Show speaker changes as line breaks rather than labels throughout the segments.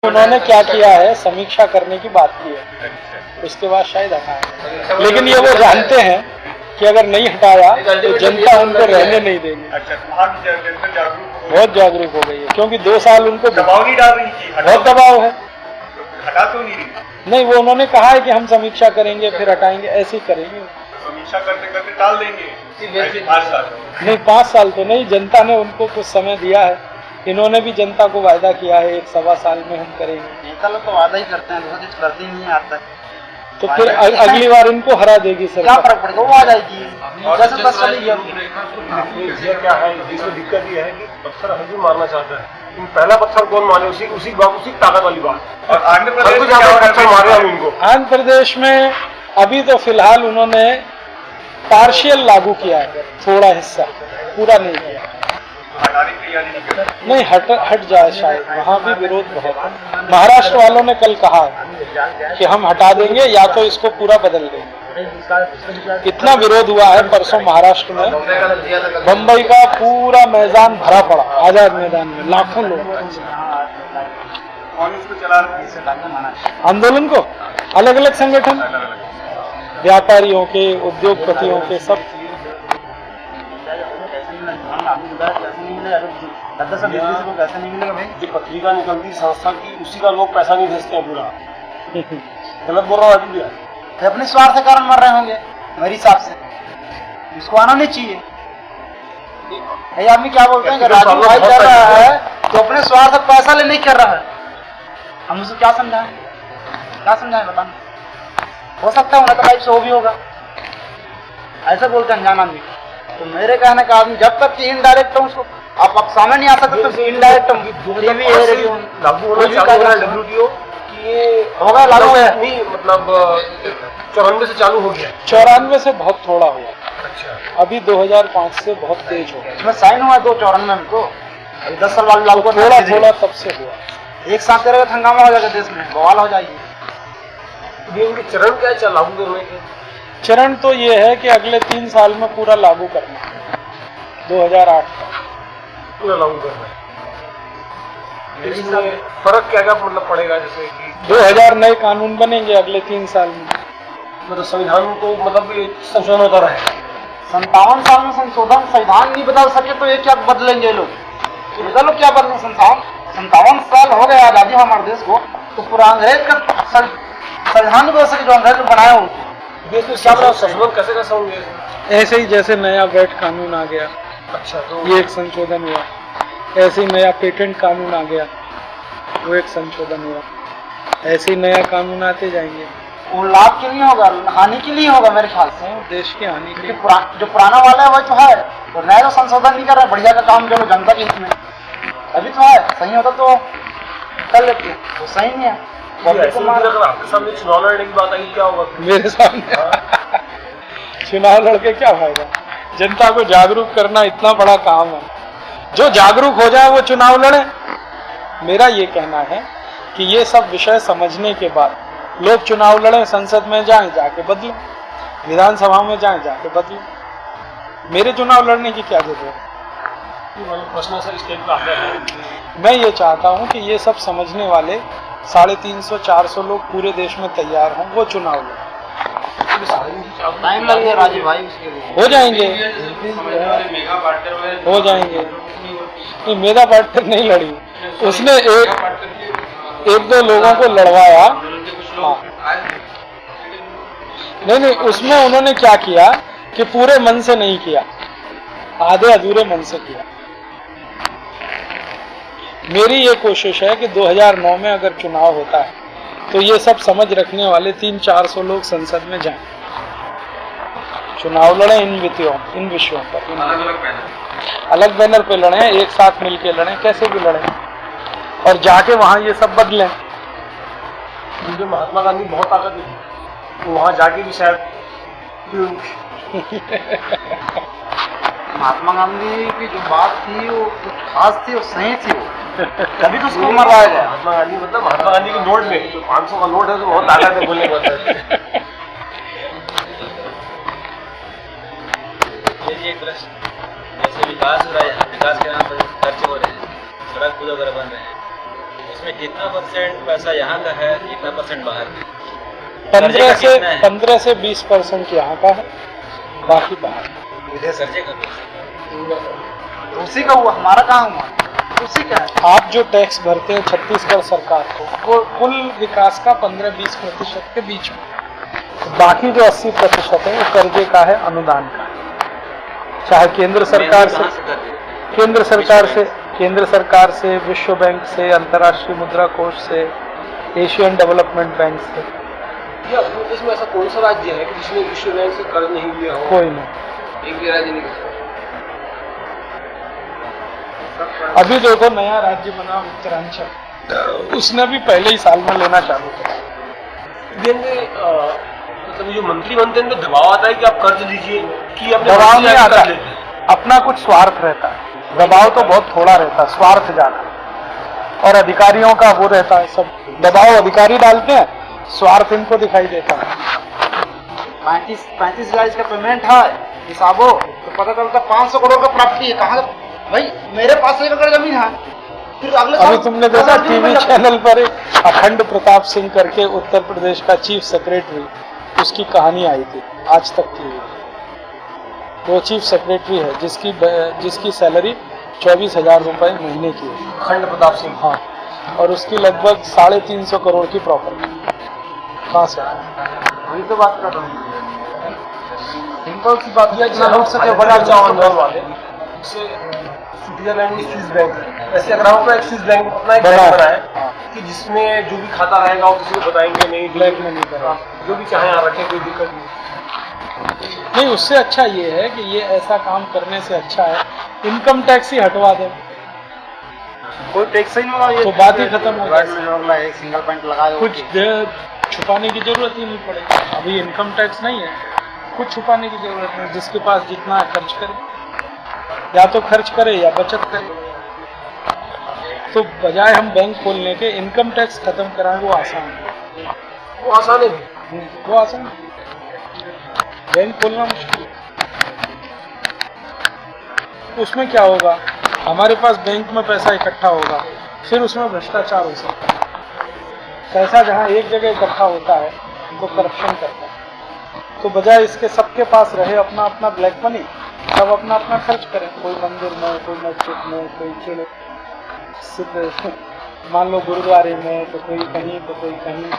उन्होंने क्या किया है, समीक्षा करने की बात की है, उसके बाद शायद हटाया। लेकिन ये वो जानते हैं कि अगर नहीं हटाया तो जनता उनको रहने नहीं देगी। बहुत जागरूक हो गई है, क्योंकि 2 साल उनको
दबाव नहीं डाल रही थी।
बहुत दबाव है।
हटा तो नहीं रही?
नहीं, वो उन्होंने कहा है कि हम समीक्षा करेंगे फिर हटाएंगे, ऐसे ही करेंगे।
समीक्षा करते करते टाल देंगे 5 साल?
नहीं, 5 साल तो नहीं, जनता ने उनको कुछ समय दिया है। इन्होंने भी जनता को वायदा किया है 1-1.25 साल में हम करेंगे।
नेता लोग तो वादा ही करते हैं, कुछ करते ही नहीं आता।
तो फिर अगली बार इनको हरा देगी सरकार।
क्या फर्क पड़ेगा, वो आ जाएगी। जैसे 10 साल
ये क्या है, इसमें दिक्कत ये है कि पत्थर हजू मारना चाहता है। पहला पत्थर कौन मारे, उसी ताकत वाली बात। और आंध्र
प्रदेश में अभी तो फिलहाल उन्होंने पार्शियल लागू किया है, थोड़ा हिस्सा, पूरा नहीं किया।
हटाने की तैयारी नहीं कर रही?
नहीं, हट जाए शायद, वहाँ भी विरोध बहुत है। महाराष्ट्र वालों ने कल कहा कि हम हटा देंगे या तो इसको पूरा बदल देंगे। इतना विरोध हुआ है परसों महाराष्ट्र में, बम्बई का पूरा मैदान भरा पड़ा, आजाद मैदान में लाखों लोग।
कौन इसको चला रहा है
आंदोलन को? अलग अलग संगठन, व्यापारियों के, उद्योगपतियों के, सब।
पैसा नहीं मिलेगा भाई?
जो पत्रिका निकलती संस्था की, उसी का लोग पैसा नहीं भेजते हैं पूरा। गलत बोल रहा हूँ अभी?
तो अपने स्वार्थ के कारण मर रहे होंगे मेरे हिसाब से। इसको आना नहीं चाहिए। ये आदमी क्या बोलते हैं, राजू भाई कर रहा है तो अपने स्वार्थ पैसा लेने कर रहा है। हम उसे क्या समझाएं, बताना। हो सकता है उन्हें तो भी होगा, ऐसा बोलते हैं अनजान आदमी। तो मेरे कहने का आदमी जब तक कि इनडायरेक्ट हो, उसको आप सामने नहीं आ सकते तो इनडायरेक्ट
WTO कि ये
होगा लागू है
नहीं, मतलब 94 से चालू हो गया।
94 से बहुत थोड़ा हुआ।
अच्छा,
अभी 2005 से बहुत तेज हो गया।
इसमें साइन हुआ 94 में हमको, 10 साल वाले लागू
थोड़ा तब से हुआ।
एक साथ तेरे हंगामा हो जाएगा, देश में बवाल हो जाएगी।
ये उनके चरण क्या है लागू करने के?
चरण तो ये है कि अगले 3 साल में पूरा लागू करना है, 2008 का
पूरा लागू करना है। इसमें फर्क क्या मतलब पड़ेगा, जैसे कि
2000 नए कानून बनेंगे अगले 3 साल में।
मतलब संविधान को मतलब संशोधन होता रहे।
57 साल में संशोधन, संविधान नहीं बदल सके तो ये क्या बदलेंगे लोग? लोग क्या बदलेंगे? 57 साल हो गए आजादी हमारे देश को, तो पूरा अंग्रेज का संविधान नहीं बदल सके जो अंग्रेज बनाया हो।
देश में क्या बना संशोधन कैसे होंगे?
ऐसे ही जैसे नया वैट कानून आ गया,
अच्छा, तो
ये एक संशोधन हुआ। ऐसे ही नया पेटेंट कानून आ गया, वो एक संशोधन हुआ। ऐसे ही नया कानून आते जाएंगे।
वो लाभ के लिए होगा, हानि के लिए होगा मेरे ख्याल से।
देश की हानि के लिए।
जो पुराना वाला है वही तो है, तो नया तो संशोधन नहीं कर रहा है, बढ़िया का काम जो जनता के हित में अभी तो है। सही होता तो कर लेते, तो सही नहीं है।
आपके सामने चुनाव लड़ने की बात आई, क्या होगा
मेरे सामने? चुनाव लड़के क्या फायदा? जनता को जागरूक करना इतना बड़ा काम है, जो जागरूक हो जाए वो चुनाव लड़े। मेरा ये कहना है कि ये सब विषय समझने के बाद लोग चुनाव लड़ें, संसद में जाएं जाके बदलें, विधानसभा में जाएं जाके बदलें। मेरे चुनाव लड़ने की क्या जरूरत है?
प्रश्न सर इस टाइप का है।
मैं ये चाहता हूँ कि ये सब समझने वाले 350-400 लोग पूरे देश में तैयार हों, वो चुनाव लड़ें।
टाइम लगेगा राजीव भाई, उसके लिए
हो जाएंगे। नहीं, मेधा पाटकर नहीं लड़ी, उसने एक दो लोगों को लड़वाया। हाँ। नहीं, उसमें उन्होंने क्या किया कि पूरे मन से नहीं किया, आधे अधूरे मन से किया। मेरी ये कोशिश है कि 2009 में अगर चुनाव होता है तो ये सब समझ रखने वाले 300-400 लोग संसद में जाएं, चुनाव लड़ें इन विषयों पर, अलग बैनर पे लड़ें, एक साथ मिलके लड़ें, कैसे भी लड़ें, और जाके वहां ये सब बदलें।
मुझे महात्मा गांधी बहुत ताकत थी, तो वहां जाके भी शायद
महात्मा गांधी की जो बात थी वो खास थी और सही थी, वो तभी तो उसको मरवाया गया।
महात्मा गांधी मतलब महात्मा गांधी के नोट में जो 500 का नोट है तो बहुत ताकत है बोलने का।
एक प्रश्न, जैसे विकास हो रहा है, विकास के नाम पर खर्चे हो रहे हैं, सड़क पुल वगैरह बन रहे हैं, इसमें कितना % पैसा यहाँ का है, कितना % बाहर?
15 से 20% यहाँ का है, बाकी बाहर।
विदेश कर्जे का पैसा
उसी का हुआ, हमारा कहाँ हुआ, उसी का है।
आप जो टैक्स भरते हैं छत्तीसगढ़ सरकार को, वो कुल विकास का 15-20% के बीच में, बाकी जो 80% है वो कर्जे का है, अनुदान का है। चाहे केंद्र सरकार से, विश्व बैंक से, अंतर्राष्ट्रीय मुद्रा कोष से, एशियन डेवलपमेंट बैंक से।
ये अपने देश में ऐसा कौन सा राज्य है कि जिसने विश्व बैंक से कर्ज नहीं लिया हो?
कोई नहीं।
एक भी राज्य नहीं।
अभी देखो नया राज्य बना उत्तरांचल, उसने भी पहले ही साल में लेना चालू किया।
मतलब जो मंत्री बनते हैं तो दबाव आता है कि आप कर्ज लीजिए, कि अपने
दबाव नहीं आता,
कर्ज लेते हैं?
अपना कुछ स्वार्थ रहता है, दबाव तो बहुत थोड़ा रहता है, स्वार्थ ज्यादा। और अधिकारियों का वो रहता है, सब दबाव अधिकारी डालते हैं, स्वार्थ इनको दिखाई देता है।
35 हजार इसका पेमेंट है हिसाबो, तो पता चलता 500 करोड़ का प्राप्ति है। कहाँ भाई, मेरे पास 1 एकड़ जमीन है, फिर अगले
अभी तुमने देखा टीवी चैनल पर एक अखंड प्रताप सिंह करके उत्तर प्रदेश का चीफ सेक्रेटरी, उसकी कहानी आई थी आज तक की। वो चीफ सेक्रेटरी है जिसकी सैलरी 24,000 रुपए महीने की है,
अखंड प्रताप सिंह।
हाँ, और उसकी लगभग 350 करोड़ की प्रॉपर्टी। कहाँ से?
वही तो बात कर रहा हूँ, सिंपल सी बात है।
जितना लूट सके बड़ा चावल वाले से स्विट्जरलैंड में स्विस बैंक है, वैसे अगर हम स्विस बैंक अपना एक बैंक बनाए कि जिसमें जो भी खाता रहेगा वो किसी को बताएंगे नहीं,
ब्लैक में नहीं करा,
जो भी चाहे यहाँ रखें, कोई दिक्कत नहीं।
नहीं, उससे अच्छा ये है कि ये ऐसा काम करने से अच्छा है इनकम टैक्स ही हटवा दें,
कोई टैक्स ही नहीं होगा, ये
तो बात ही खत्म हो
जाएगी। एक सिंगल पॉइंट लगा दो,
कुछ छुपाने की जरूरत ही नहीं पड़ेगी। अभी इनकम टैक्स नहीं है, कुछ छुपाने की जरूरत नहीं, जिसके पास जितना है खर्च करे, या तो खर्च करे या बचत करे। तो बजाय हम बैंक खोलने के इनकम टैक्स खत्म कराएं, वो आसान है।
वो आसान है,
वो आसान है, बैंक खोलना मुश्किल है। उसमें क्या होगा, हमारे पास बैंक में पैसा इकट्ठा होगा, फिर उसमें भ्रष्टाचार हो सकता है। पैसा जहाँ एक जगह इकट्ठा होता है तो करप्शन करता है। तो बजाय इसके सबके पास रहे अपना अपना ब्लैक मनी, सब अपना अपना खर्च करें, कोई मंदिर में, कोई मस्जिद में, कोई चलो मान लो गुरुद्वारे में, तो कोई कहीं तो कोई कहीं,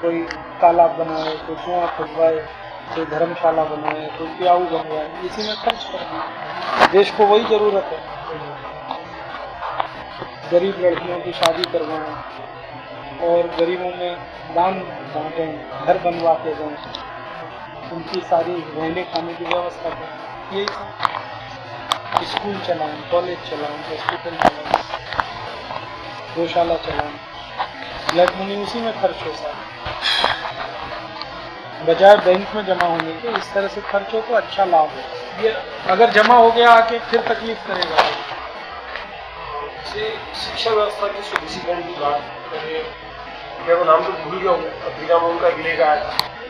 कोई तालाब बनाए, कोई कुआं खुदवाए, कोई धर्मशाला बनाए, कोई प्याऊ बनवाए, इसी में खर्च करें। देश को वही जरूरत है। गरीब लड़कियों की शादी करवाएं और गरीबों में दान बांटें, घर बनवा के दें, उनकी सारी रहने खाने की व्यवस्था करें। यही स्कूल चलाएं, कॉलेज चलाएं, हॉस्पिटल चलाएं, गौशाला चलाएं, ब्लैक मनी उसी में खर्च हो सकता है। बजाय बैंक में जमा होने के इस तरह से खर्च हो तो अच्छा लाभ है। ये अगर जमा हो गया आके फिर तकलीफ करेगा।
शिक्षा व्यवस्था की सुदृढ़ीकरण की बात करें, मैं वो नाम तो भूल गया हूँ, अफ्रीका में उनका एक लेख आया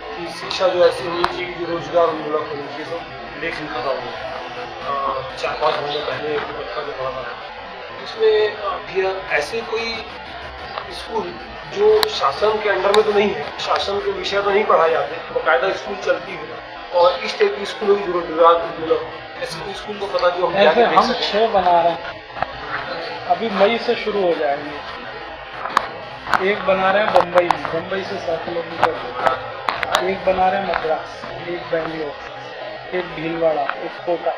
कि शिक्षा जो ऐसी होनी चाहिए कि रोजगार उन्मुख होनी चाहिए। सब लेख लिखा था वो 4-5 महीने पहले एक बच्चा जो पढ़ा था, उसमें भी ऐसे कोई स्कूल जो शासन के अंडर में तो नहीं है, शासन के विषय तो नहीं पढ़ाए जाते, बाकायदा स्कूल चलती है और इस टाइप की स्कूलों की जरूरत, ऐसे कोई स्कूल को पता जो
ऐसे हम 6 बना रहे हैं, अभी मई से शुरू हो जाएंगे। एक बना रहे हैं बम्बई में, बम्बई से 100 किलोमीटर, एक बना रहे हैं मद्रास, एक बेंगलोर, एक भीलवाड़ा, एक कोटा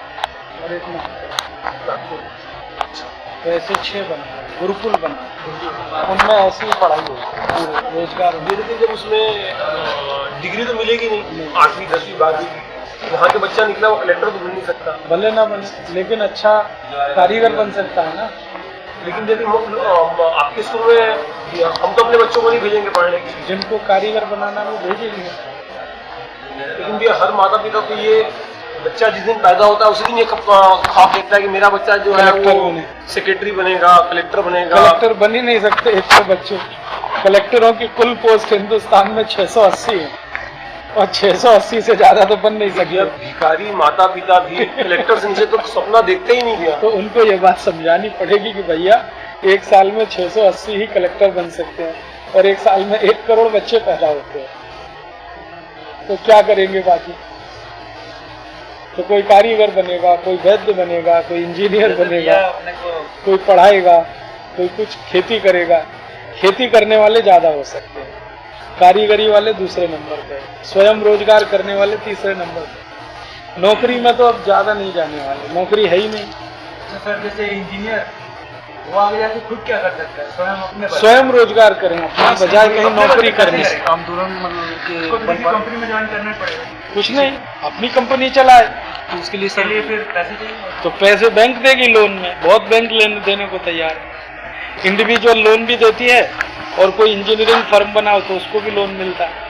और एक नागपुर। तो ऐसे 6 बना रहे हैं, गुरुकुल बना, उनमें ऐसी ही पढ़ाई होगी, रोजगार।
लेकिन जब उसमें डिग्री तो मिलेगी नहीं, 8वीं 10वीं 12वीं, वहाँ के बच्चा निकला वो कलेक्टर तो बन नहीं सकता,
भले ना बने लेकिन अच्छा कारीगर बन सकता है ना।
लेकिन यदि आपके स्कूल में हम तो अपने बच्चों को नहीं भेजेंगे पढ़ने के लिए,
जिनको कारीगर बनाना वो भेजेंगे।
लेकिन भी हर माता पिता को ये बच्चा जिस दिन पैदा होता है उसी दिन ये ख्वाब देखता है कि मेरा बच्चा जो है वो सेक्रेटरी बनेगा, कलेक्टर बनेगा।
कलेक्टर बन ही नहीं सकते इतने बच्चे। कलेक्टरों की कुल पोस्ट हिंदुस्तान में 680 है और 680 से ज्यादा तो बन नहीं सकते।
भिखारी माता पिता भी कलेक्टर से नीचे तो सपना देखते ही नहीं गया।
तो उनको ये बात समझानी पड़ेगी कि भैया एक साल में 680 ही कलेक्टर बन सकते हैं और एक साल में 1 करोड़ बच्चे पैदा होते हैं, तो क्या करेंगे बाकी? तो कोई कारीगर बनेगा, कोई वैद्य बनेगा, कोई इंजीनियर बनेगा, कोई पढ़ाएगा, कोई कुछ खेती करेगा। खेती करने वाले ज्यादा हो सकते हैं, कारीगरी वाले दूसरे नंबर पे, स्वयं रोजगार करने वाले तीसरे नंबर पे। नौकरी में तो अब ज्यादा नहीं जाने वाले, नौकरी है ही नहीं।
सर जैसे इंजीनियर वो आगे जाके खुद क्या कर सकता है? स्वयं अपने
स्वयं रोजगार करें अपना, बजाय कहीं नौकरी करने से।
काम तुरंत मतलब कंपनी में ज्वाइन करना पड़ेगा।
कुछ नहीं, अपनी कंपनी चलाए,
तो उसके लिए सर फिर पैसे चाहिए।
तो पैसे बैंक देगी लोन में, बहुत बैंक लेने देने को तैयार है। इंडिविजुअल लोन भी देती है और कोई इंजीनियरिंग फर्म बनाओ तो उसको भी लोन मिलता है।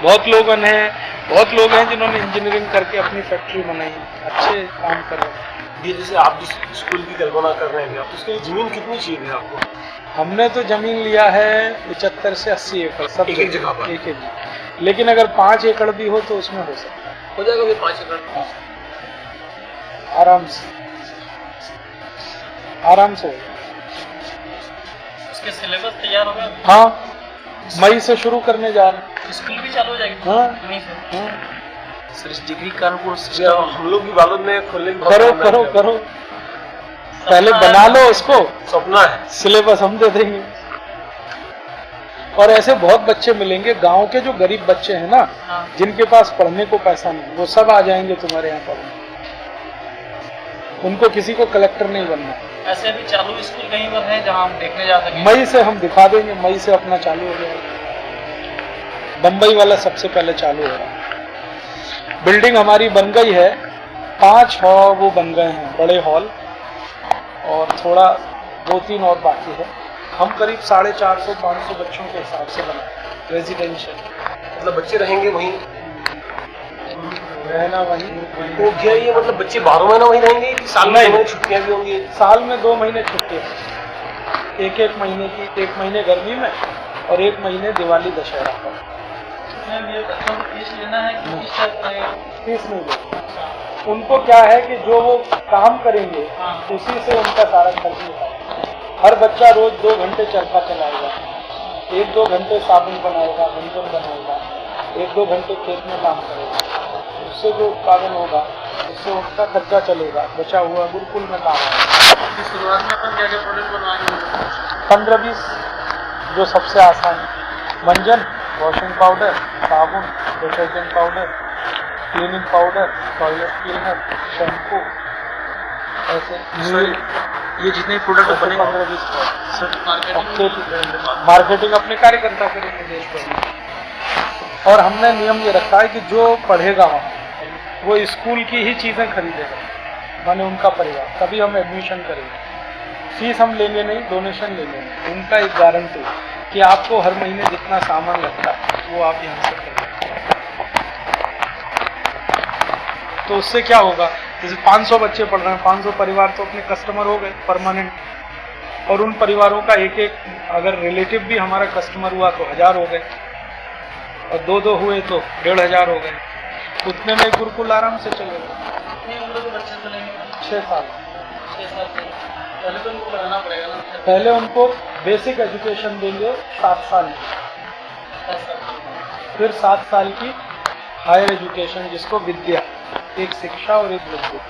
बहुत लोग हैं जिन्होंने इंजीनियरिंग करके अपनी फैक्ट्री बनाई है, अच्छे काम कर रहे हैं।
ये जैसे आप जिस स्कूल की कल्पना कर रहे हैं आप, उसके लिए जमीन कितनी चाहिए थी आपको?
हमने तो जमीन लिया है 75 से 80 एकड़, सब
एक जगह पर,
एक। लेकिन अगर 5 एकड़ भी हो तो उसमें हो सकता है,
हो जाएगा फिर 5 एकड़।
हाँ, आराम से।
उसके सिलेबस तैयार होगा?
हाँ, मई से शुरू करने जा रहे हैं।
स्कूल भी चालू हो जाएगी?
हाँ,
वहीं से?
हाँ।
सर इस डिग्री कानपुर
हम लोग की बालोद में खोलने की
करो पहले बना लो उसको,
सपना है।
सिलेबस हम दे देंगे। और ऐसे बहुत बच्चे मिलेंगे गांव के, जो गरीब बच्चे हैं ना,
हाँ।
जिनके पास पढ़ने को पैसा नहीं, वो सब आ जाएंगे तुम्हारे यहाँ पढ़ने। उनको किसी को कलेक्टर नहीं बनना।
ऐसे अभी चालू स्कूल कहीं पर है जहाँ हम देखने जा सकें?
मई से हम दिखा देंगे, मई से अपना चालू हो जाएगा। बम्बई वाला सबसे पहले चालू हो रहा है। बिल्डिंग हमारी बन गई है, 5 हॉल वो बन गए हैं, बड़े हॉल, और थोड़ा 2-3 और बाकी है। हम करीब 450-500 बच्चों के हिसाब से बनाए रेजिडेंशियल।
मतलब बच्चे रहेंगे वहीं,
रहना वहीं।
तो क्या ये मतलब बच्चे 12 महीना वहीं रहेंगे कि साल में 2 महीने छुट्टियां भी होंगी?
साल में 2 महीने छुट्टी, एक महीने की, 1 महीने गर्मी में और 1 महीने दिवाली दशहरा पर।
बच्चों को फीस लेना है कि किस टाइप का?
फीस नहीं देते। उनको क्या है कि जो वो काम करेंगे उसी से उनका सारा खर्च निकलेगा। हर बच्चा रोज 2 घंटे चरखा चलाएगा, 1-2 घंटे साबुन बनाएगा, व्यंजन बनाएगा, 1-2 घंटे खेत में काम करेगा। उससे जो उत्पादन होगा उससे उनका खर्चा चलेगा, बचा हुआ गुरुकुल में काम आएगा।
शुरुआत में अपन क्या क्या प्रोडक्ट बनवाएंगे?
15-20 जो सबसे आसान है, मंजन, वॉशिंग पाउडर, साबुन, detergent powder, cleaning powder, toilet cleaner, shampoo, ऐसे
ये जितने प्रोडक्ट बने
15-20। मार्केटिंग अपने कार्यकर्ता करेंगे देश भर में। और हमने नियम ये रखा है कि जो पढ़ेगा वहाँ वो स्कूल की ही चीजें खरीदेगा, माने उनका परिवार, तभी हम एडमिशन करेंगे। फीस हम लेंगे नहीं, डोनेशन लेंगे। उनका एक गारंटी कि आपको हर महीने जितना सामान लगता है वो आप यहाँ से करेंगे। तो उससे क्या होगा, जैसे 500 बच्चे पढ़ रहे हैं, 500 परिवार तो अपने कस्टमर हो गए परमानेंट, और उन परिवारों का एक अगर रिलेटिव भी हमारा कस्टमर हुआ तो 1000 हो गए, और 2-2 हुए तो 1500 हो गए। उतने में गुरुकुल आराम से चलेगा।
कितनी उम्र के बच्चे चलेंगे?
6 साल।
6 साल से पहले तो उनको पढ़ाना पड़ेगा ना?
पहले उनको बेसिक एजुकेशन देंगे 7 साल की, फिर 7 साल की हायर एजुकेशन, जिसको विद्या, एक शिक्षा और एक विद्या।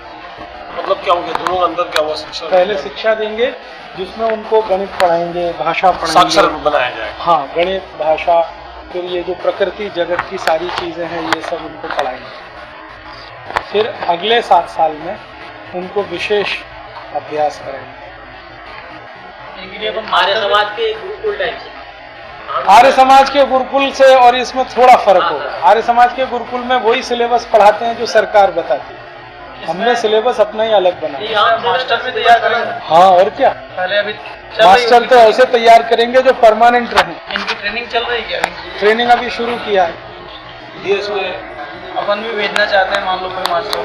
मतलब क्या हो गया, दोनों के अंदर क्या हुआ? शिक्षा
पहले शिक्षा देंगे जिसमें उनको गणित पढ़ाएंगे, भाषा पढ़ाएंगे,
साक्षर बनाया जाए।
हाँ, गणित, भाषा, फिर ये जो प्रकृति जगत की सारी चीजें हैं ये सब उनको पढ़ाएंगे। फिर अगले 7 साल में उनको विशेष अभ्यास करेंगे।
आर्य समाज के गुरुकुल टाइप से?
आर्य समाज के गुरुकुल से और इसमें थोड़ा फर्क होगा। आर्य समाज के गुरुकुल में वही सिलेबस पढ़ाते हैं जो सरकार बताती है, हमने सिलेबस अपना ही अलग बनाया।
मास्टर में तैयार करेंगे?
हाँ, और क्या,
पहले अभी
मास्टर तो ऐसे तैयार करेंगे जो परमानेंट रहें।
इनकी ट्रेनिंग चल रही है क्या?
ट्रेनिंग अभी शुरू किया है।
ये इसमें
अपन भी भेजना चाहते हैं, मान लो कोई मास्टर को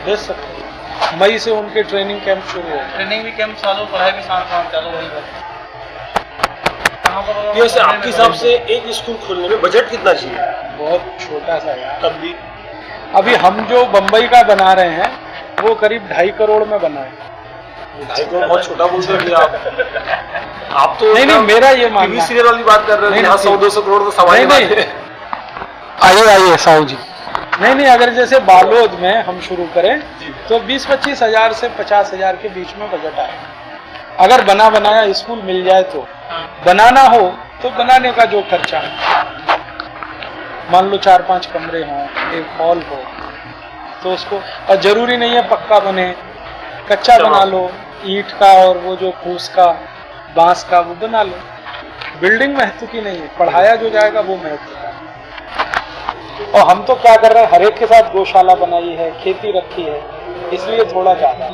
भेज सकते हैं। मई से उनके ट्रेनिंग कैंप शुरू हो।
ट्रेनिंग भी कैंप चालू, पढ़ाई भी साथ चालू वही है।
वैसे आपके हिसाब से एक स्कूल खोलने में बजट कितना चाहिए?
बहुत छोटा सा यार।
तब भी
अभी हम जो बम्बई का बना रहे हैं वो करीब 2.5 करोड़ में बना है।
ढाई करोड़ बहुत छोटा बोलते हैं आप तो
नहीं, मेरा ये मानना
टीवी
है।
सीरियल वाली बात कर रहे
नहीं,
हैं, यहाँ
नहीं,
100-200 करोड़ तो सामान्य
नहीं,
बात है।
आइए साहू जी। नहीं, अगर जैसे बालोद में हम शुरू करें तो 20-25 हजार से 50 हजार के बीच में बजट आए। अगर बना बनाया स्कूल मिल जाए तो, बनाना हो तो बनाने का जो खर्चा है, मान लो 4-5 कमरे हों, एक हॉल हो, तो उसको, और जरूरी नहीं है पक्का बने, कच्चा बना लो, ईंट का और वो जो फूस का, बांस का, वो बना लो। बिल्डिंग महत्व की नहीं है, पढ़ाया जो जाएगा वो महत्व का है। और हम तो क्या कर रहे हैं, हर एक के साथ गौशाला बनाई है, खेती रखी है, इसलिए थोड़ा ज्यादा,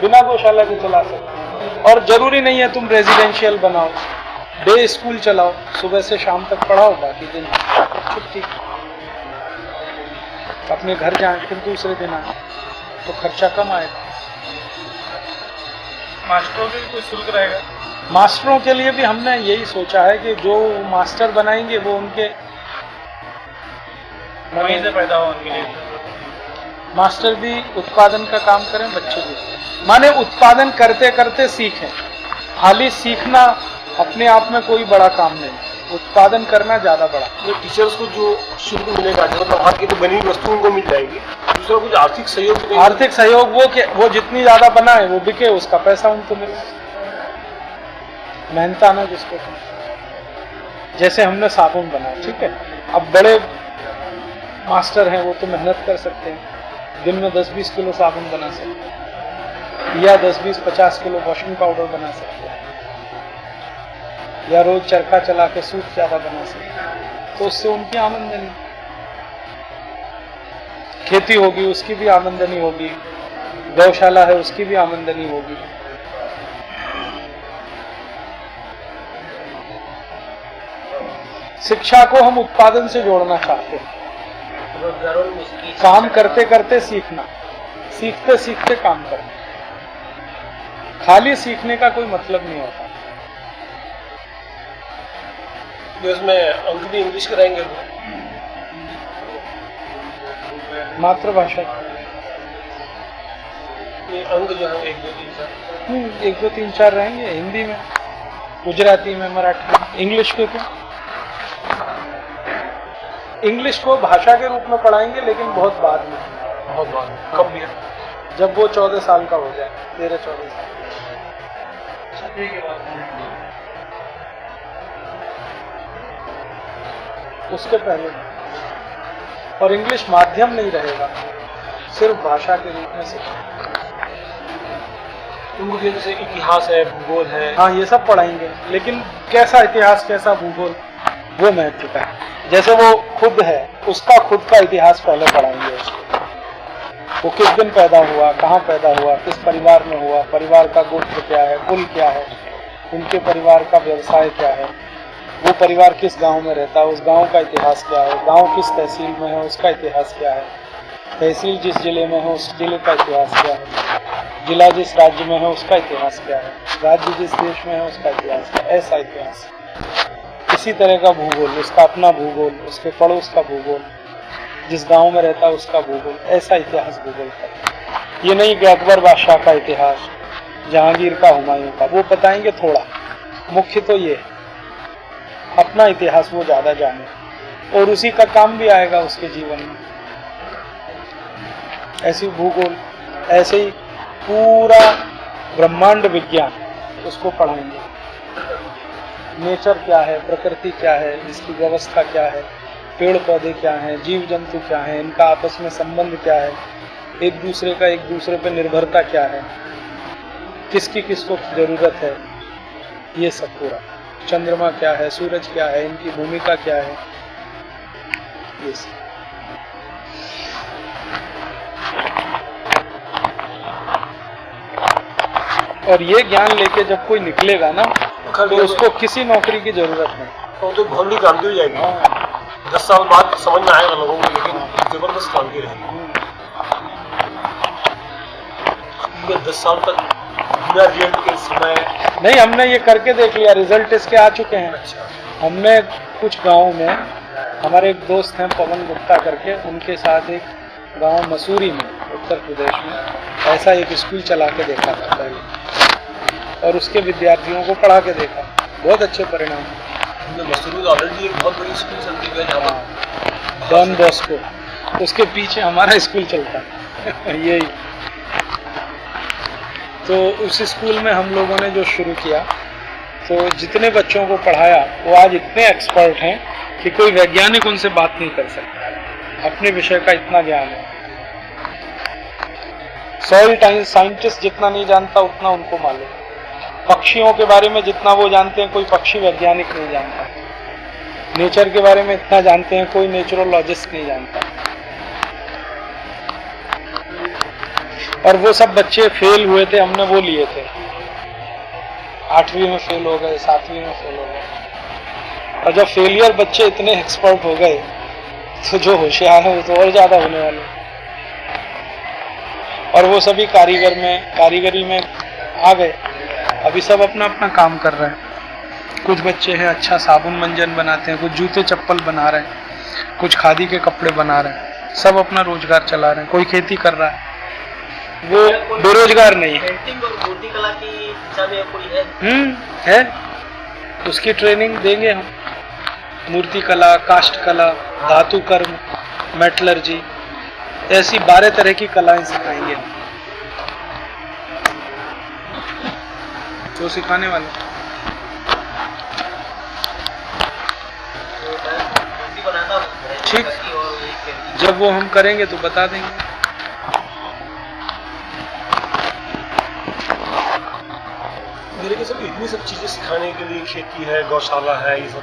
बिना गौशाला के चला सकते हैं। और जरूरी नहीं है तुम रेजिडेंशियल बनाओ, डे स्कूल चलाओ, सुबह से शाम तक पढ़ाओ, बाकी दिन छुट्टी, अपने घर जाए फिर दूसरे दिन आए, तो खर्चा कम आएगा।
मास्टरों के भी कोई शुल्क रहेगा?
मास्टरों के लिए भी हमने यही सोचा है कि जो मास्टर बनाएंगे वो उनके
वहीं से पैदा हो उनके लिए।
मास्टर भी उत्पादन का काम करें, बच्चे भी, माने उत्पादन करते करते सीखें। खाली सीखना अपने आप में कोई बड़ा काम नहीं, उत्पादन करना ज्यादा बड़ा।
तो टीचर्स को जो शुल्क मिलेगा, मतलब वहाँ की तो बनी हुई वस्तुओं को मिल जाएगी, दूसरा कुछ आर्थिक सहयोग तो नहीं?
आर्थिक सहयोग वो जितनी ज्यादा बनाए वो बिके, उसका पैसा उनको मिले। मेहनता ना जिसको, जैसे हमने साबुन बनाया, ठीक है, अब बड़े मास्टर हैं वो तो मेहनत कर सकते हैं, दिन में 10-20 किलो साबुन बना सकते हैं, या 10-20-50 किलो वॉशिंग पाउडर बना सकते हैं, या रोज चरखा चला के सूट ज्यादा बना सकते हैं, तो उससे उनकी आमदनी, खेती होगी उसकी भी आमदनी होगी, गौशाला है उसकी भी आमदनी होगी। शिक्षा को हम उत्पादन से जोड़ना चाहते हैं, काम करते करते सीखना, सीखते सीखते काम करना, खाली सीखने का कोई मतलब नहीं होता।
उसमें अंक भी इंग्लिश कराएंगे,
मातृभाषा
ये अंक जो है 1, 2, 3, 4
1, 2, 3, 4 रहेंगे, हिंदी में, गुजराती में, मराठी में, इंग्लिश के क्या, इंग्लिश को भाषा के रूप में पढ़ाएंगे लेकिन बहुत बाद में,
बहुत बात कब भी है?
जब वो 14 साल का हो जाए, 13-14 साल। उसके पहले, और इंग्लिश माध्यम नहीं रहेगा, सिर्फ भाषा के रूप में सीखेंगे।
उनको जैसे इतिहास है, भूगोल है,
हाँ ये सब पढ़ाएंगे, लेकिन कैसा इतिहास, कैसा भूगोल, वो महत्व का है। जैसे वो खुद है, उसका खुद का इतिहास पहले पढ़ाएंगे उसको, वो किस दिन पैदा हुआ, कहाँ पैदा हुआ, किस परिवार में हुआ, परिवार का गोत्र क्या है, कुल क्या है, उनके परिवार का व्यवसाय क्या है, वो परिवार किस गांव में रहता है, उस गांव का इतिहास क्या है, गांव किस तहसील में है उसका इतिहास क्या है, तहसील जिस जिले में है उस जिले का इतिहास क्या है, जिला जिस राज्य में है उसका इतिहास क्या है, राज्य जिस देश में है उसका इतिहास क्या है, ऐसा इतिहास। इसी तरह का भूगोल, उसका अपना भूगोल, उसके पड़ोस का भूगोल, जिस गांव में रहता है उसका भूगोल, ऐसा इतिहास भूगोल का। ये नहीं कि अकबर बादशाह का इतिहास, जहांगीर का, हुमायूं का, वो बताएंगे थोड़ा, मुख्य तो ये है अपना इतिहास वो ज्यादा जाने, और उसी का काम भी आएगा उसके जीवन में। ऐसी भूगोल, ऐसे ही पूरा ब्रह्मांड विज्ञान उसको पढ़ाएंगे, नेचर क्या है, प्रकृति क्या है, इसकी व्यवस्था क्या है, पेड़ पौधे क्या हैं, जीव जंतु क्या हैं, इनका आपस में संबंध क्या है, एक दूसरे का एक दूसरे पर निर्भरता क्या है, किसकी किसको जरूरत है, ये सब पूरा। चंद्रमा क्या है, सूरज क्या है, इनकी भूमिका क्या है, ये सब। और ये ज्ञान लेके जब कोई निकलेगा ना, तो उसको किसी नौकरी की जरूरत नहीं,
तो बहुत बड़ी क्रांति हो जाएगी। 10 साल बाद समझ में आएगा लोगों को, लेकिन जबरदस्त क्रांति रहेगी। 10 साल तक बिना रिजल्ट के समय
नहीं, हमने ये करके देख लिया, रिजल्ट इसके आ चुके हैं।
अच्छा,
हमने कुछ गाँव में, हमारे एक दोस्त हैं पवन गुप्ता करके, उनके साथ एक गांव मसूरी में, उत्तर प्रदेश में, ऐसा एक स्कूल चला के देखा था पहले, और उसके विद्यार्थियों को पढ़ा के देखा, बहुत अच्छे परिणाम।
मसूरी ऑलरेडी एक बहुत बड़ी स्कूल चलती है जहाँ
डॉन बॉस्को, उसके पीछे हमारा स्कूल चलता है यही। तो उस स्कूल में हम लोगों ने जो शुरू किया, तो जितने बच्चों को पढ़ाया वो आज इतने एक्सपर्ट हैं कि कोई वैज्ञानिक उनसे बात नहीं कर सकता, अपने विषय का इतना ज्ञान है। सॉइल साइंटिस्ट जितना नहीं जानता उतना उनको मालूम। पक्षियों के बारे में जितना वो जानते हैं कोई पक्षी वैज्ञानिक नहीं जानता। नेचर के बारे में इतना जानते हैं कोई नेचुरोलॉजिस्ट नहीं जानता। और वो सब बच्चे फेल हुए थे, हमने वो लिए थे, 8वीं में फेल हो गए, 7वीं में फेल हो गए। और जब फेलियर बच्चे इतने एक्सपर्ट हो गए तो जो होशियार है वो तो और ज्यादा होने वाले। और वो सभी कारीगरी में आ गए। अभी सब अपना अपना काम कर रहे हैं। कुछ बच्चे हैं अच्छा साबुन मंजन बनाते हैं, कुछ जूते चप्पल बना रहे हैं, कुछ खादी के कपड़े बना रहे हैं, सब अपना रोजगार चला रहे हैं। कोई खेती कर रहा है, वो बेरोजगार नहीं है।
पेंटिंग और मूर्ति कला की इच्छा में कोई
है, उसकी ट्रेनिंग देंगे हम। मूर्ति कला, काष्ठ कला, धातु कर्म, मेटलर्जी, ऐसी 12 तरह की कलाएं सिखाएंगे हम। तो सिखाने वाले ठीक, जब वो हम करेंगे तो बता देंगे।
मेरे के सब इतनी सब चीजें सिखाने के लिए, खेती है, गौशाला है, ये सब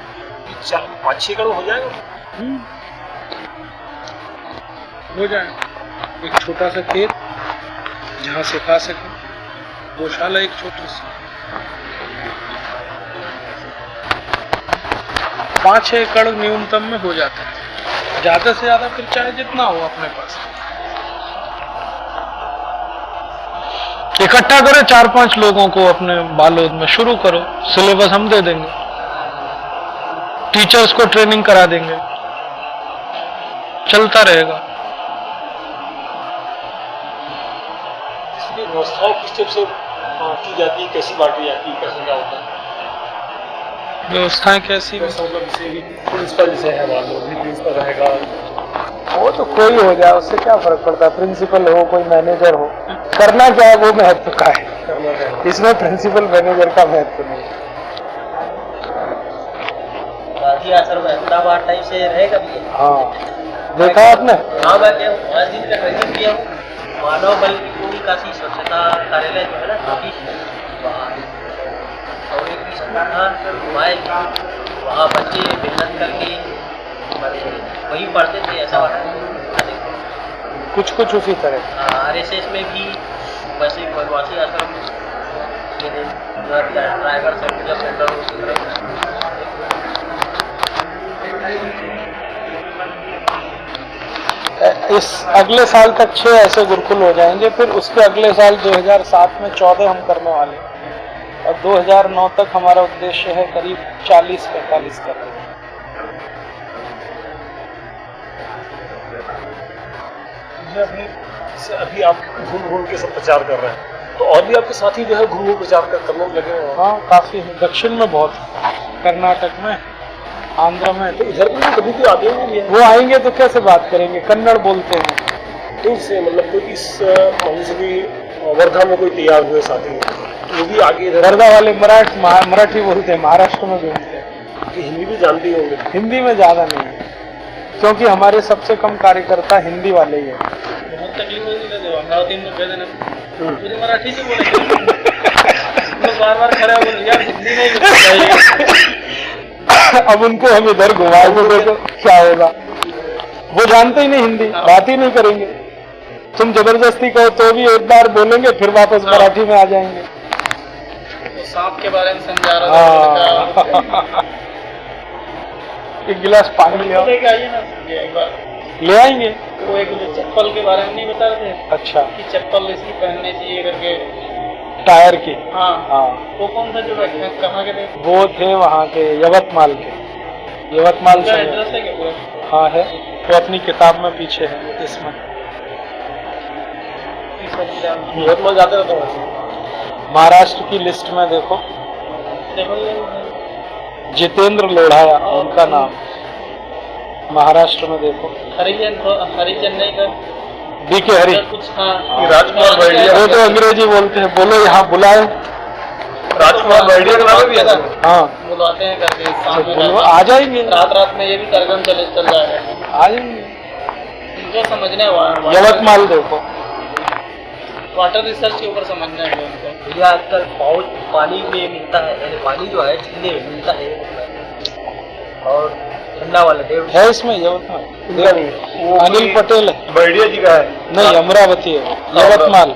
5-6 एकड़ हो जाएगा।
हो जाए एक छोटा सा खेत जहाँ सिखा सके, गौशाला एक छोटी सी, 5-6 एकड़ न्यूनतम में हो जाता है। ज्यादा से ज्यादा फिर चाहे जितना हो अपने पास इकट्ठा करो, 4-5 लोगों को अपने बालोद में शुरू करो। सिलेबस हम दे देंगे, टीचर्स को ट्रेनिंग करा देंगे, चलता रहेगा।
इसकी व्यवस्थाएं किस टाइप से की जाती है, कैसी बांटी जाती है, कैसे क्या होता है?
व्यवस्थाएं कैसी?
मतलब जैसे भी प्रिंसिपल जैसे है, मान लो प्रिंसिपल रहेगा,
वो तो कोई हो जाए, उससे क्या फर्क पड़ता है। प्रिंसिपल हो, कोई मैनेजर हो, करना क्या है वो महत्व का है।
करना है।
इसमें प्रिंसिपल मैनेजर का महत्व नहीं है।
बाकी आश्रम अहमदाबाद टाइप से रहेगा भी।
हाँ, देखा आपने?
हाँ, मैं क्या हूँ, 5 दिन का ट्रेनिंग किया हूँ। मानव बल की पूरी काशी स्वच्छता कार्यालय जो है ना, काफी और एक वहाँ बच्चे मेहनत करके वही पढ़ते थे, ऐसा
कुछ उसी तरह।
RSS में भी वैसे वनवासी आश्रम मेरे ड्राइवर सब जब मेंटर
इस अगले साल तक 6 ऐसे गुरुकुल हो जाएंगे। फिर उसके अगले साल 2007 में 14 हम करने वाले हैं, और 2009 तक हमारा उद्देश्य है करीब 40-45 करने।
अभी आप घूम के सब प्रचार कर रहे हैं, तो और भी आपके साथी जो है घूम प्रचार करने में लगे हैं?
हाँ, काफी है। दक्षिण में बहुत, कर्नाटक में, आंध्र में।
तो इधर भी कभी कोई आते हैं?
वो आएंगे तो कैसे बात करेंगे, कन्नड़ बोलते हैं।
तो इससे मतलब कोई इस जैसे कि वर्धा में कोई तैयार हुए साथी, वो भी आगे इधर?
वर्धा वाले मराठी बोलते हैं, महाराष्ट्र में भी बोलते हैं।
हिंदी भी जानते होंगे?
हिंदी में ज्यादा नहीं है, क्योंकि हमारे सबसे कम कार्यकर्ता हिंदी वाले ही है।
बहुत तकलीफ होती है अमरावती में कह देना मुझे मराठी से बोले बार खड़ा बोल यार हिंदी नहीं चाहिए।
अब उनको हम इधर घुमाए तो देखो क्या होगा। वो जानते ही नहीं हिंदी, बात ही नहीं करेंगे। तुम जबरदस्ती कहो तो भी एक बार बोलेंगे, फिर वापस मराठी में आ जाएंगे।
तो सांप के बारे में समझा रहा था।
एक गिलास पानी ले आओ।
लेके आइए ना एक बार।
ले आएंगे।
वो एक चप्पल के बारे में नहीं बता रहे थे?
अच्छा,
कि चप्पल इसकी पहननी चाहिए करके,
टायर की।
हाँ
हाँ,
वो कौन था जो कहाँ के थे?
वो थे वहाँ के, यवतमाल के। यवतमाल से
एड्रेस है क्या पूरा?
हाँ है, वो अपनी किताब में पीछे है इसमें।
इस
यवतमाल जाते रहता हूँ वैसे।
महाराष्ट्र की लिस्ट में देखो,
देखो ये
जितेंद्र लोढ़ाया उनका नाम। महाराष्ट्र में देखो
हरी चेन्नई का
बीके हरी,
कुछ, हाँ
राजकुमार बर्डिया,
वो तो अंग्रेजी बोलते हैं, बोलो यहाँ बुलाए।
राजकुमार बर्डिया का नाम भी है।
हाँ
बुलाते हैं करके शाम में
बोलो, आ जाएंगे,
रात में ये भी कार्यक्रम चल जाएगा।
आ जाएंगे।
इनको समझने हुआ
यवतमाल देखो,
वाटर रिसर्च के ऊपर समझना है उनको।
ये आजकल बहुत पानी में मिलता है, यानी पानी जो है झील में मिलता है और ठंडा वाला डेढ़
है इसमें यवतमाल।
उनका नहीं है, वो
अनिल पटेल है,
बर्डिया जी का है।
नहीं अमरावती है, यवतमाल।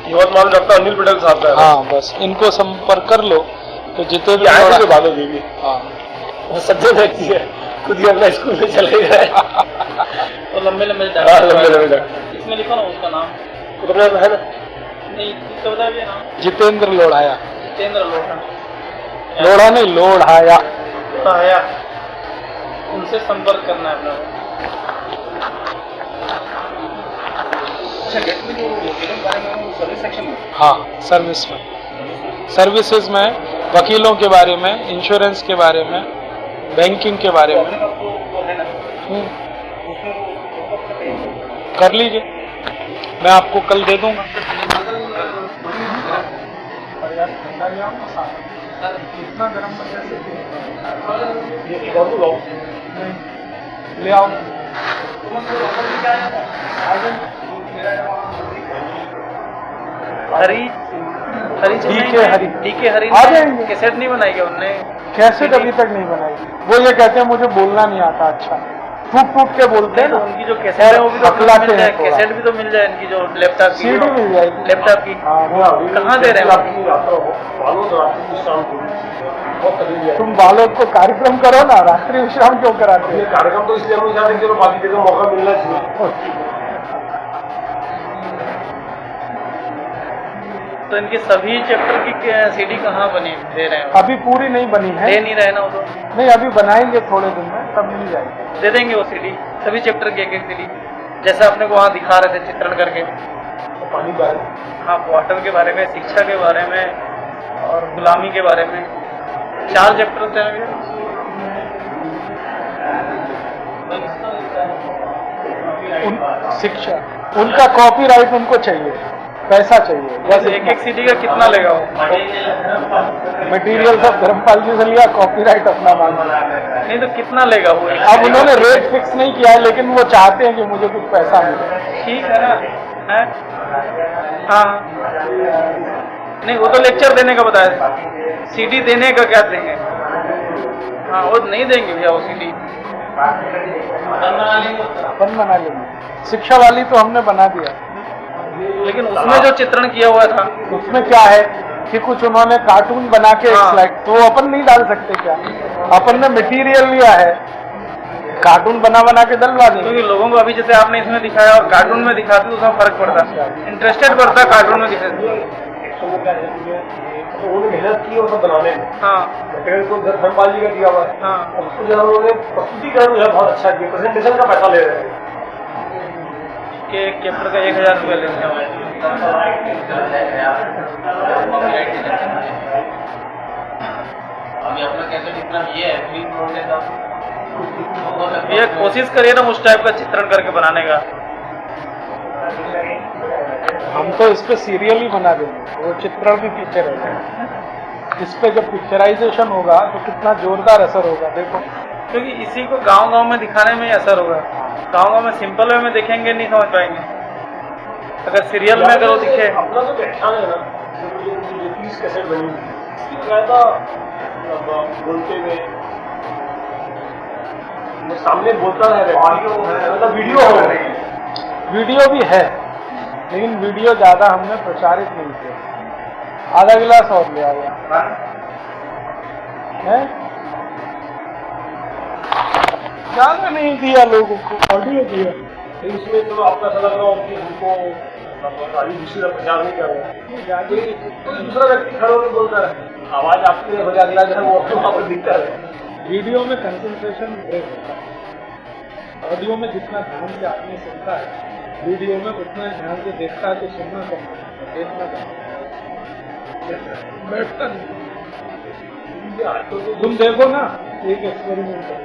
यवतमाल डॉक्टर अनिल पटेल साहब का है।
हाँ बस इनको संपर्क कर लो तो जितेंद्र
आए थे
लोढ़ा-
जो बालो जी भी,
हाँ
वो सज्जन व्यक्ति है, खुद ही अपना स्कूल में चले गए।
तो लंबे लंबे
हाँ, लंबे डॉक्टर।
इसमें लिखो ना उसका नाम।
तो अपना है ना,
नहीं इसका बताइए नाम।
जितेंद्र लोढ़ाया,
जितेंद्र लोढ़ा।
लोढ़ा नहीं लोढ़ाया।
आया
उनसे संपर्क करना है अपना। अच्छा गेट में जो वकीलों के बारे में वो सर्विस सेक्शन में,
हाँ सर्विस में, सर्विसेज में, वकीलों के बारे में, इंश्योरेंस के बारे में, बैंकिंग के बारे में।
वो है ना
हम्म,
उसमें वो
कर लीजिए, मैं आपको कल दे दूंगा। इतना गर्म ले आओ।
हरी
डीके हरी
आ
आ जाएंगे।
कैसेट नहीं बनाई क्या उनने?
कैसेट अभी तक नहीं बनाई। वो ये कहते हैं मुझे बोलना नहीं आता, अच्छा टूट टूट के बोलते हैं
तो
ना।
उनकी जो कैसेट है वो भी तो
अकलाते
मिल जाए,
हैं थोड़ा।
कैसेट भी तो मिल जाए इनकी जो लैपटॉप की,
सीडी मिल जाएगी,
लैपटॉप की।
हाँ,
कहाँ दे रहे हैं?
आपकी यात्रा हो बालोद रात्रि विश्राम को बहुत तकलीफ है।
तुम बालोद को कार्यक्रम करो ना, रात्रि विश्राम क्यों कराते
ये
हो?
कार्यक्रम तो इसलिए हम चाहते हैं कि चलो बाकी जगह मौका मिलना चाहिए।
तो इनके सभी चैप्टर की सीडी कहाँ बनी दे रहे हैं?
अभी पूरी नहीं बनी है,
दे नहीं रहे ना वो तो।
नहीं अभी बनाएंगे थोड़े दिन में, तब मिल जाएगी।
दे देंगे वो सीडी, सभी चैप्टर की एक सीडी, जैसा अपने को वहाँ दिखा रहे थे चित्रण करके।
तो पानी का
हाँ वाटर के बारे में, शिक्षा के बारे में और गुलामी के बारे में 4 चैप्टर थे।
शिक्षा, उनका कॉपीराइट उनको चाहिए, पैसा चाहिए।
बस एक एक सीडी का कितना लेगा वो?
मटेरियल सब धर्मपाल जी से लिया, कॉपीराइट अपना मांगा।
नहीं तो कितना लेगा वो?
अब उन्होंने रेट फिक्स नहीं किया है, लेकिन वो चाहते हैं कि मुझे कुछ पैसा मिले।
ठीक है ना, है? हाँ नहीं वो तो लेक्चर देने का बताया, सीडी देने का क्या देंगे? हाँ वो नहीं देंगे भैया वो सीडी।
अपन बना लेंगे, शिक्षा वाली तो हमने बना दिया।
लेकिन उसमें जो चित्रण किया हुआ था
उसमें क्या है कि कुछ उन्होंने कार्टून बना के एक
हाँ।
स्लाइड, तो वो अपन नहीं डाल सकते क्या? अपन ने मटेरियल लिया है, कार्टून बना बना के डलवा देंगे।
क्योंकि लोगों को अभी जैसे आपने इसमें दिखाया और कार्टून में दिखाते तो उसमें फर्क पड़ता, इंटरेस्टेड पड़ता कार्टून में दिखाते।
तो उन्होंने मेहनत की और सब बनाने में,
हाँ
मटेरियल तो धर्मपाल जी का दिया हुआ है।
हाँ
अब उसको जो है उन्होंने प्रस्तुतिकरण जो है बहुत अच्छा किया, प्रेजेंटेशन का पैसा ले रहे हैं।
कि एक चैप्टर का 1000 रुपया लेते हैं।
अभी अपना कैसे जितना ये है फ्री प्रोसेस आप
ये कोशिश करिए ना उस टाइप का चित्रण करके बनाने का।
हम तो इस पे सीरियल ही बना देंगे, वो चित्रण भी पीछे रहेगा। इस पे जब पिक्चराइजेशन होगा तो कितना जोरदार असर होगा, देखो।
क्योंकि इसी को गांव-गांव में दिखाने में ही असर होगा। गांव-गांव में सिंपल वे में देखेंगे नहीं समझ पाएंगे, अगर सीरियल में अगर वो दिखे।
अपना जो व्याख्यान है ना, जो 30 कैसेट बनी इसकी बकायदा बोलते हुए वो सामने बोलता है, मतलब वीडियो हो रही है।
वीडियो भी है, लेकिन वीडियो ज्यादा हमने प्रचारित नहीं किया। आधा गिलास और ले आया है, ज्यादा नहीं दिया लोगों को, ऑडियो दिया।
लेकिन इसमें तो आपको ऐसा लग रहा हो कि हमको अभी दूसरी तरफ प्रचार नहीं कर रहे हैं, कोई दूसरा व्यक्ति खड़े होकर बोलता है, आवाज आपके हो जाती है, वो वहाँ पर दिखता है।
वीडियो में कंसंट्रेशन ब्रेक होता है, ऑडियो में जितना ध्यान से आदमी सुनता है वीडियो में उतना ध्यान से देखता है तो सुनना कम, देखना कम, बैठता नहीं। तुम देखो ना, एक एक्सपेरिमेंट है,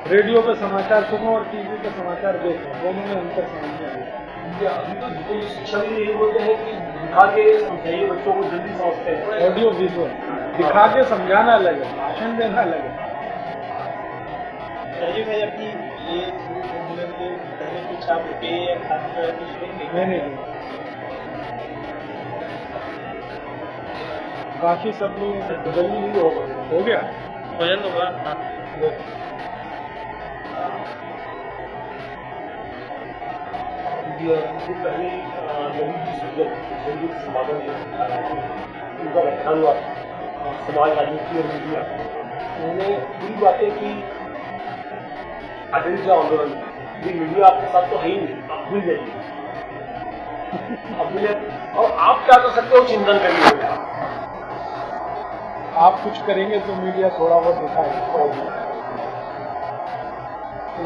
रेडियो पे समाचार सुनो और टीवी पे समाचार देखो, दोनों में अंतर समझ में आएगा।
अभी तो शिक्षा भी यही बोलते हैं कि दिखा के समझाइए, बच्चों को जल्दी समझते हैं।
ऑडियो विजुअल दिखा के समझाना अलग है, भाषण देना अलग है।
चलिए भाई, अपनी ये पहले कुछ आप रुपये या खाते का कुछ लेंगे?
नहीं, बाकी सब लोग जल्दी नहीं हो गया।
भोजन तो हुआ।
पहले नवी की सुजन संगीत समागम उनका व्याख्यान हुआ समाज राजनीति और मीडिया। उन्होंने पूरी बातें की आजादी आंदोलन, ये मीडिया आपके साथ तो है ही नहीं, आप भूल जाइए, अब मिले। और आप क्या कर सकते हो, चिंतन करिए।
आप कुछ करेंगे तो मीडिया थोड़ा बहुत दिखाएगा।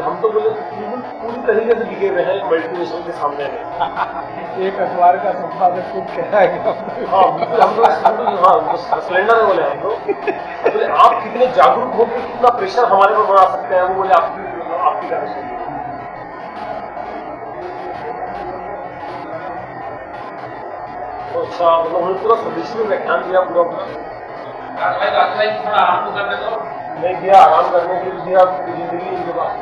हम तो बोले पूरी तरीके से बिके हुए हैं मल्टीनेशनल के सामने में।
एक अखबार का संपादक खुद कह रहा है कि
सिलेंडर बोले हम लोग, बोले आप कितने जागरूक हो कि कितना प्रेशर हमारे पर बना सकते हैं, वो बोले आपकी क्या है। तो अच्छा, मतलब उन्होंने पूरा स्वदेशी में व्याख्यान दिया पूरा अपना। नहीं दिया, आराम करने के लिए दिया, जिंदगी उनके पास।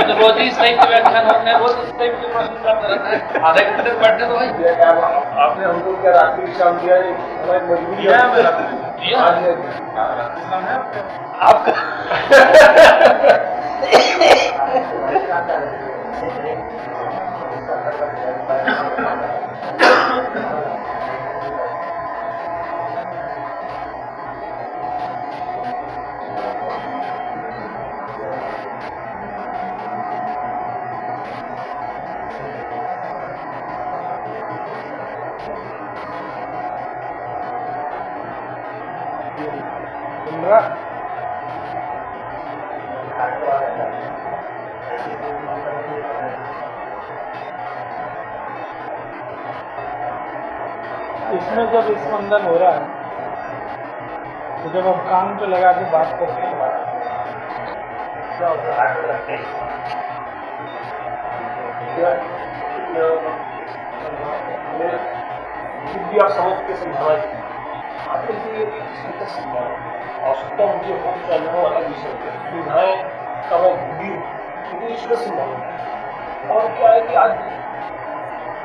तो बहुत ही सही व्याख्यान होने, बहुत ही सही प्रश्न करते रहते हैं, आधे घंटे तक बैठने तो भाई।
आपने हमको क्या रात्रि विश्राम दिया है? हमारी मजबूरी है। आपका
इसमें जब स्पंदन हो रहा है तो जब हम कान पे लगा के बात करते हैं क्या होता है?
भी आप समझ के समझाना आपके लिए आवश्यकता मुझे हो जानने वाला विषय सुविधाएं का मैं बुद्धि इसमें संभालना। और क्या है कि आज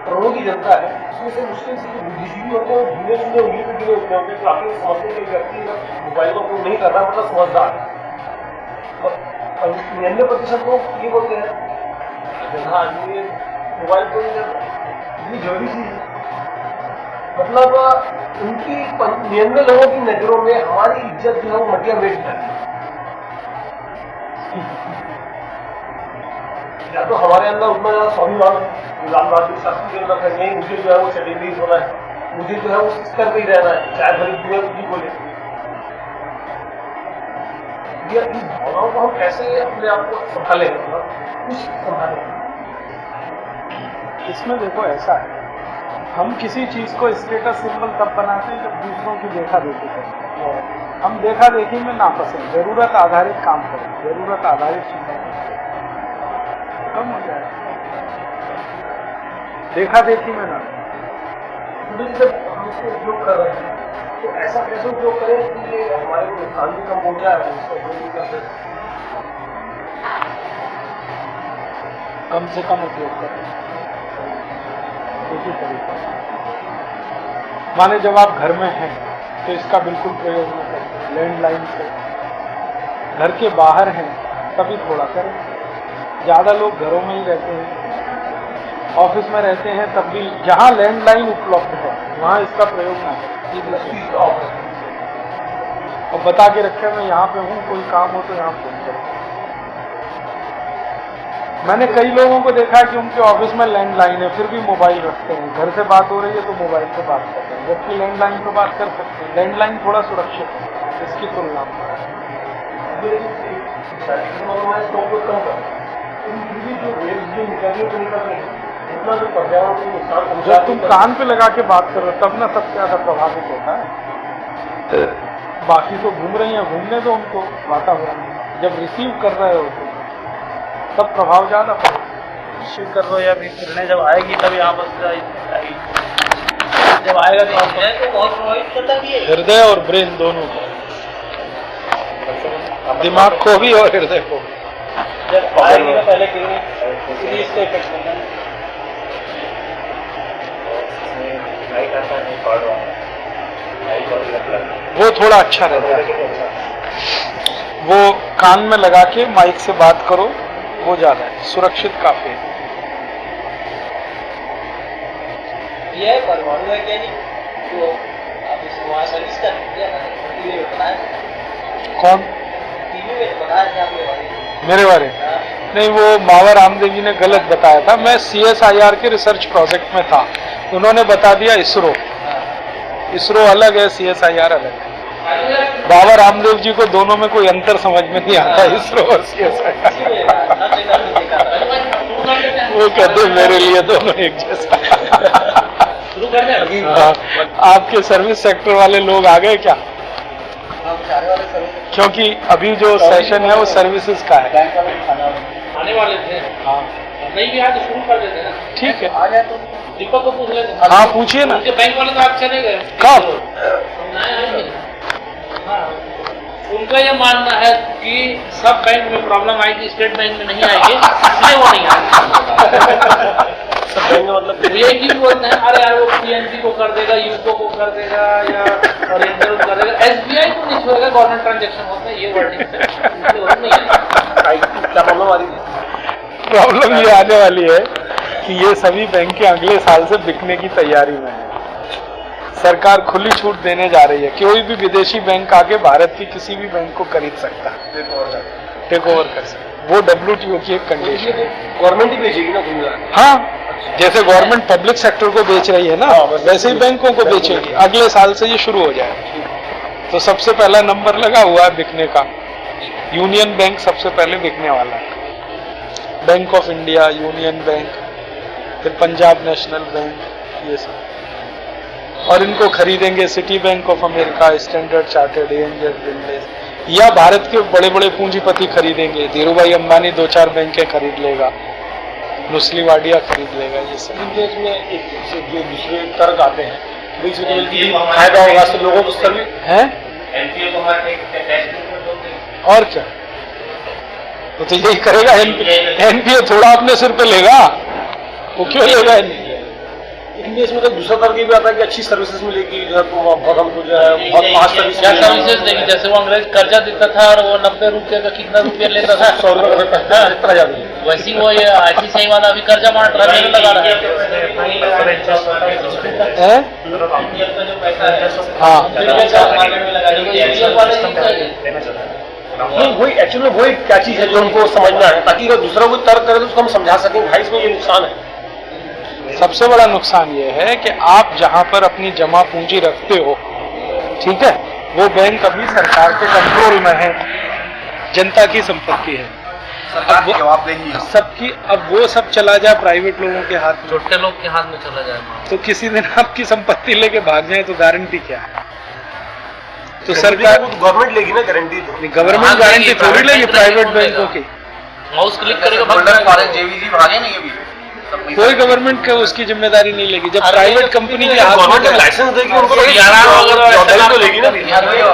करोड़ों की जनता है, उसमें से मुश्किल से बुद्धिजीवी होते हैं, गिने चुने उंगली पे गिने होते हैं, काफी समझते हैं व्यक्ति मोबाइल का उपयोग नहीं कर रहा मतलब समझदार है। और 99% लोग ये बोलते हैं हाँ ये मोबाइल को इतनी जरूरी चीज है, मतलब उनकी 99 लोगों की नजरों में हमारी इज्जत जो है वो मटिया मेट है। या तो हमारे अंदर उतना ज्यादा स्वाभिमान लाल बहादुर शास्त्री के अंदर है, नहीं मुझे जो है वो चटेंद्रीय होना है, मुझे जो है वो इस स्तर पे ही रहना है, चाहे भरी दुनिया कुछ भी बोले। ये इन भावनाओं को हम कैसे अपने आप को संभालें, कुछ संभालें।
इसमें देखो ऐसा है, हम किसी चीज को स्टेटस सिंबल तब बनाते हैं जब दूसरों की देखा देखी करें। हम देखा देखी में नापसंद, जरूरत आधारित काम करें, जरूरत आधारित चिंता कम हो जाए, देखा देखी में ना।
जब हम इसको उपयोग कर रहे हैं तो ऐसा कैसे उपयोग करें कि ये हमारे को नुकसान भी कम हो जाए, उसका उपयोग भी कर सकते,
कम से कम उपयोग करें। इसी तरीके माने जब आप घर में हैं तो इसका बिल्कुल प्रयोग न करें, लैंडलाइन से। घर के बाहर हैं तभी थोड़ा करें, ज्यादा लोग घरों में ही रहते हैं, ऑफिस में रहते हैं, तब भी जहां लैंडलाइन उपलब्ध है वहां इसका प्रयोग ना करें। और बता के रखें मैं यहाँ पे हूँ, कोई काम हो तो यहाँ फोन करें। मैंने कई लोगों को देखा कि उनके ऑफिस में लैंडलाइन है फिर भी मोबाइल रखते हैं, घर से बात हो रही है तो मोबाइल से बात करते हैं, जबकि लैंडलाइन पे बात कर सकते हैं। लैंडलाइन थोड़ा सुरक्षित है इसकी तुलना में।
इतना जो पर्यावरण को नुकसान पहुंचा,
जब तुम कान पे लगा के बात करो तब ना सबसे ज्यादा प्रभावित होता है। बाकी तो घूम रही हैं, घूमने दो उनको वातावरण। जब रिसीव कर रहे हो तो तब प्रभाव ज्यादा पड़ेगा।
रिसीव कर लो या भी किरणें जब आएगी तब यहाँ पर आएगी, जब आएगा तो यहाँ पर
तो बहुत प्रभावित करता भी है।
हृदय और ब्रेन दोनों को, दिमाग को भी और हृदय को भी।
जब आएगी ना पहले किरणें इसीलिए इसको इफेक्ट करना है।
वो थोड़ा अच्छा रहता है। वो कान में लगा के माइक से बात करो, वो ज्यादा है, सुरक्षित काफी है।
ये है परमाणु वैज्ञानिक जो आप इस वहाँ सर्विस कर टीवी में बताया,
कौन?
टीवी में बताया था आपके बारे में।
मेरे बारे में? नहीं, वो मावा रामदेव जी ने गलत बताया था। मैं CSIR के रिसर्च प्रोजेक्ट में था, उन्होंने बता दिया इसरो। इसरो अलग है, CSIR अलग है। बाबा रामदेव जी को दोनों में कोई अंतर समझ में नहीं आता, इसरो और CSIR। वो कहते मेरे लिए दोनों एक जैसा। हाँ, आपके सर्विस सेक्टर वाले लोग आ गए क्या? क्योंकि अभी जो सेशन है वो सर्विसेज का है।
आने वाले थे,
हाँ
नहीं भी आए तो शुरू कर देते ना।
ठीक है,
आ जाए तो दीपक को पूछ लेते।
हाँ पूछिए ना।
उनके बैंक वाले तो आप चले गए
कब?
हाँ, उनका ये मानना है कि सब बैंक में प्रॉब्लम आएगी, स्टेट बैंक में नहीं आएगी, इसलिए वो नहीं आएगी। मतलब ये ही बोलते हैं, अरे यार वो PNB को कर देगा, यूको को कर देगा या ओरिएंटल को कर देगा, SBI को नहीं छोड़ेगा, गवर्नमेंट ट्रांजेक्शन होता है, ये वर्डिंग नहीं है।
क्या प्रॉब्लम आ रही है?
प्रॉब्लम ये आने वाली है कि ये सभी बैंकें अगले साल से बिकने की तैयारी में है। सरकार खुली छूट देने जा रही है, कोई भी विदेशी बैंक आके भारत की किसी भी बैंक को खरीद सकता है, टेक ओवर कर सकता है। वो WTO की एक कंडीशन है।
गवर्नमेंट ही बेचेगी ना दुनिया।
हाँ, जैसे गवर्नमेंट पब्लिक सेक्टर को बेच रही है ना, वैसे ही बैंकों को बेचेगी। अगले साल से ये शुरू हो जाएगा। तो सबसे पहला नंबर लगा हुआ है बिकने का। यूनियन बैंक सबसे पहले बिकने वाला है, bank of India, union bank, फिर पंजाब नेशनल बैंक, ये सब। और इनको खरीदेंगे city bank of America, standard chartered, ANZ, या भारत के बड़े बड़े पूंजीपति खरीदेंगे। धीरूभाई अंबानी 2-4 बैंकें खरीद लेगा, नुस्ली वाडिया खरीद लेगा, ये सब।
देश में एक से जो दूसरे तर्क आते हैं, बीच में फायदा होगा सब लोगों को सर्विस
है। और क्या, तो यही करेगा। NPA थोड़ा अपने सिर पे लेगा, वो क्यों लेगा?
देश में तो दूसरा तर्क ये भी आता है कि अच्छी सर्विसेज मिलेगी, जो है बहुत हमको जो है बहुत फास्ट सर्विस।
क्या सर्विसेज देगी? जैसे वो अंग्रेज कर्जा देता था और वो 90 रुपये का कितना रुपया लेता था,
100 रुपये का
वैसी वो ये ICICI वाला अभी कर्जा बांट रहा है, लगा रहा है।
हाँ,
नहीं वही एक्चुअली वही क्या चीज है जो हमको समझना है, ताकि अगर दूसरा कोई तर्क करे तो उसको हम समझा सकें भाई इसमें ये नुकसान है।
सबसे बड़ा नुकसान ये है कि आप जहां पर अपनी जमा पूंजी रखते हो, ठीक है, वो बैंक अभी सरकार के कंट्रोल में है, जनता की संपत्ति है, अब सबकी। अब वो सब चला जाए प्राइवेट लोगों के हाथ में,
छोटे लोग के हाथ में चला जाए,
तो किसी दिन आपकी संपत्ति लेके भाग जाए तो गारंटी क्या है? तो सरकार,
गवर्नमेंट लेगी ना गारंटी।
गवर्नमेंट गारंटी थोड़ी लेगी प्राइवेट बैंकों की।
माउस क्लिक करेगा,
भागे नहीं अभी
कोई गवर्नमेंट का उसकी जिम्मेदारी नहीं लेगी। जब प्राइवेट कंपनी के हाथ में
लाइसेंस देगी उनको तो लेगी ना।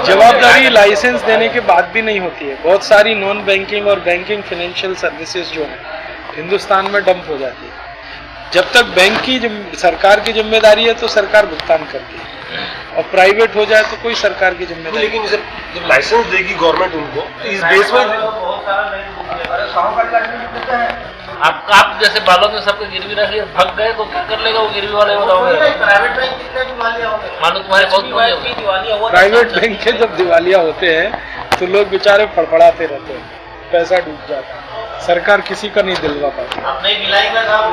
जवाबदारी लाइसेंस देने के बाद भी नहीं होती है। बहुत सारी नॉन बैंकिंग और बैंकिंग फाइनेंशियल सर्विसेज जो है हिंदुस्तान में डंप हो जाती है। जब तक बैंक की सरकार की जिम्मेदारी है तो सरकार भुगतान करती है, और प्राइवेट हो जाए तो कोई सरकार की जिम्मेदारी।
लेकिन जब लाइसेंस देगी गवर्नमेंट उनको, इस बेस में
आप जैसे बालों में सबको गिरवी रख लिया, भग गए तो क्या कर लेगा वो गिरवी वाले? बताओगे
प्राइवेट बैंक कितने दिवालिया हो गए,
मानो तुम्हारे बहुत
दिवालिया हुआ।
प्राइवेट बैंक के जब दिवालिया होते हैं तो लोग बेचारे फड़फड़ाते रहते हैं, पैसा डूब जाता है, सरकार किसी का नहीं दिलवा पाती।
अब नहीं मिलाएगा साहब।